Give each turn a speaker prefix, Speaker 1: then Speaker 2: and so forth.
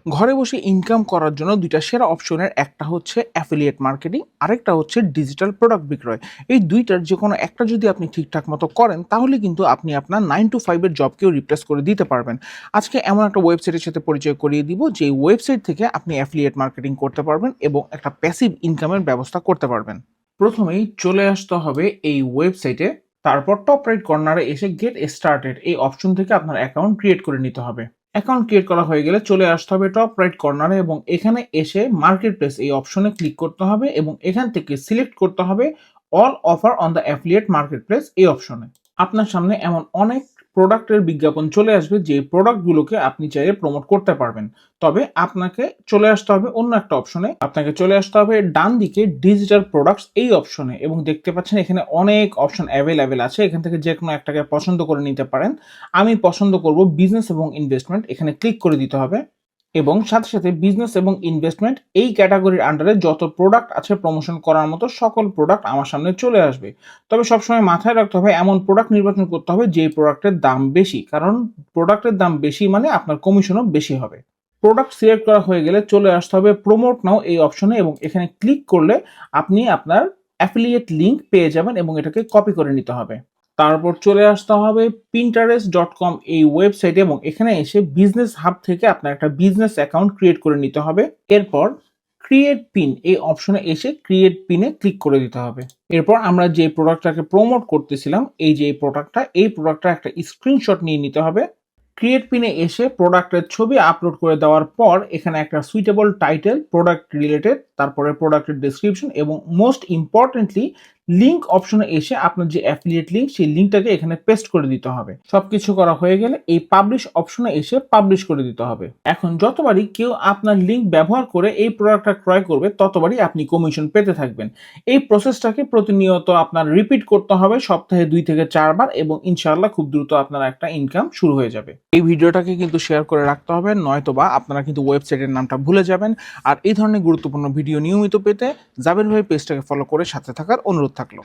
Speaker 1: ঘরে বসে ইনকাম করার জন্য ২ টা সেরা অপশনের একটা হচ্ছে অ্যাফিলিয়েট মার্কেটিং, আরেকটা হচ্ছে ডিজিটাল প্রোডাক্ট বিক্রয়। এই ২ টার যেকোনো একটা যদি আপনি ঠিকঠাক মতো করেন, তাহলে কিন্তু আপনি আপনার 9 to 5 এর জবকেও রিপ্লেস করে দিতে পারবেন। আজকে এমন একটা ওয়েবসাইটের সাথে পরিচয় করিয়ে দিব, যে ওয়েবসাইট থেকে আপনি অ্যাফিলিয়েট মার্কেটিং করতে পারবেন এবং একটা প্যাসিভ ইনকামের ব্যবস্থা করতে পারবেন। প্রথমেই চলে আসতে হবে এই ওয়েবসাইটে, তারপর টপ রাইট কর্নারে এসে গেট স্টার্টেড এই অপশন থেকে আপনার অ্যাকাউন্ট ক্রিয়েট করে নিতে হবে। অ্যাকাউন্ট ক্রিয়েট করা হয়ে গেলে চলে আসতে হবে টপ রাইট কর্নারে এবং এখানে এসে মার্কেট প্লেস এই অপশনে ক্লিক করতে হবে এবং এখান থেকে সিলেক্ট করতে হবে all offer on the affiliate market place এই অপশনে। আপনার সামনে এমন অনেক প্রোডাক্টের বিজ্ঞাপন চলে আসবে, যে প্রোডাক্টগুলোকে আপনি চাইলে প্রমোট করতে পারবেন। তবে আপনাকে চলে আসতে হবে অন্য একটা অপশনে, আপনাকে চলে আসতে হবে ডান দিকে ডিজিটাল প্রোডাক্টস এই অপশনে এবং দেখতে পাচ্ছেন এখানে অনেক অপশন অ্যাভেলেবেল আছে। এখান থেকে যে কোনো একটাকে পছন্দ করে নিতে পারেন। আমি পছন্দ করব বিজনেস এবং ইনভেস্টমেন্ট, এখানে ক্লিক করে দিতে হবে এবং সাথে সাথে বিজনেস এবং ইনভেস্টমেন্ট এই ক্যাটাগরির আন্ডারে যত প্রোডাক্ট আছে প্রমোশন করার মতো সকল প্রোডাক্ট আমার সামনে চলে আসবে। তবে সবসময় মাথায় রাখতে হবে এমন প্রোডাক্ট নির্বাচন করতে হবে যে প্রোডাক্টের দাম বেশি, কারণ প্রোডাক্টের দাম বেশি মানে আপনার কমিশনও বেশি হবে। প্রোডাক্ট সিলেক্ট করা হয়ে গেলে চলে আসতে হবে প্রমোট নাও এই অপশনে এবং এখানে ক্লিক করলে আপনি আপনার অ্যাফিলিয়েট লিঙ্ক পেয়ে যাবেন এবং এটাকে কপি করে নিতে হবে। তারপর চলে আসতে হবে pinterest.com এই ওয়েবসাইটে এবং এখানে এসে বিজনেস হাব থেকে আপনার একটা বিজনেস অ্যাকাউন্ট ক্রিয়েট করে নিতে হবে। এরপর ক্রিয়েট পিন এই অপশনে এসে ক্রিয়েট পিনে ক্লিক করে দিতে হবে। এরপর আমরা যে প্রোডাক্টটাকে প্রমোট করতেছিলাম, এই যে এই প্রোডাক্টটা একটা স্ক্রিনশট নিয়ে নিতে হবে। ক্রিয়েট পিনে এসে প্রোডাক্টের ছবি আপলোড করে দেওয়ার পর এখানে একটা সুইটেবল টাইটেল, প্রোডাক্ট রিলেটেড, তারপরে প্রোডাক্টের ডেসক্রিপশন এবং মোস্ট ইম্পর্টেন্টলি লিঙ্ক অপশনে এসে আপনার যে অ্যাফিলিয়েট লিঙ্ক সেই লিঙ্কটাকে এখানে পেস্ট করে দিতে হবে। সবকিছু করা হয়ে গেলে এই পাবলিশ অপশনে এসে পাবলিশ করে দিতে হবে। এখন যতবারই কেউ আপনার লিঙ্ক ব্যবহার করে এই প্রোডাক্টটা ক্রয় করবে, ততবারই আপনি কমিশন পেতে থাকবেন। এই প্রসেসটাকে প্রতিনিয়ত আপনার রিপিট করতে হবে সপ্তাহে 2 থেকে 4 বার এবং ইনশাআল্লাহ খুব দ্রুত আপনার একটা ইনকাম শুরু হয়ে যাবে। এই ভিডিওটাকে কিন্তু শেয়ার করে রাখতে হবে, নয়তোবা আপনারা কিন্তু ওয়েবসাইটের নামটা ভুলে যাবেন। আর এই ধরনের গুরুত্বপূর্ণ ভিডিও নিয়মিত পেতে জাবের ভাই পেজটাকে ফলো করে সাথে থাকার অনুরোধ থাকলো।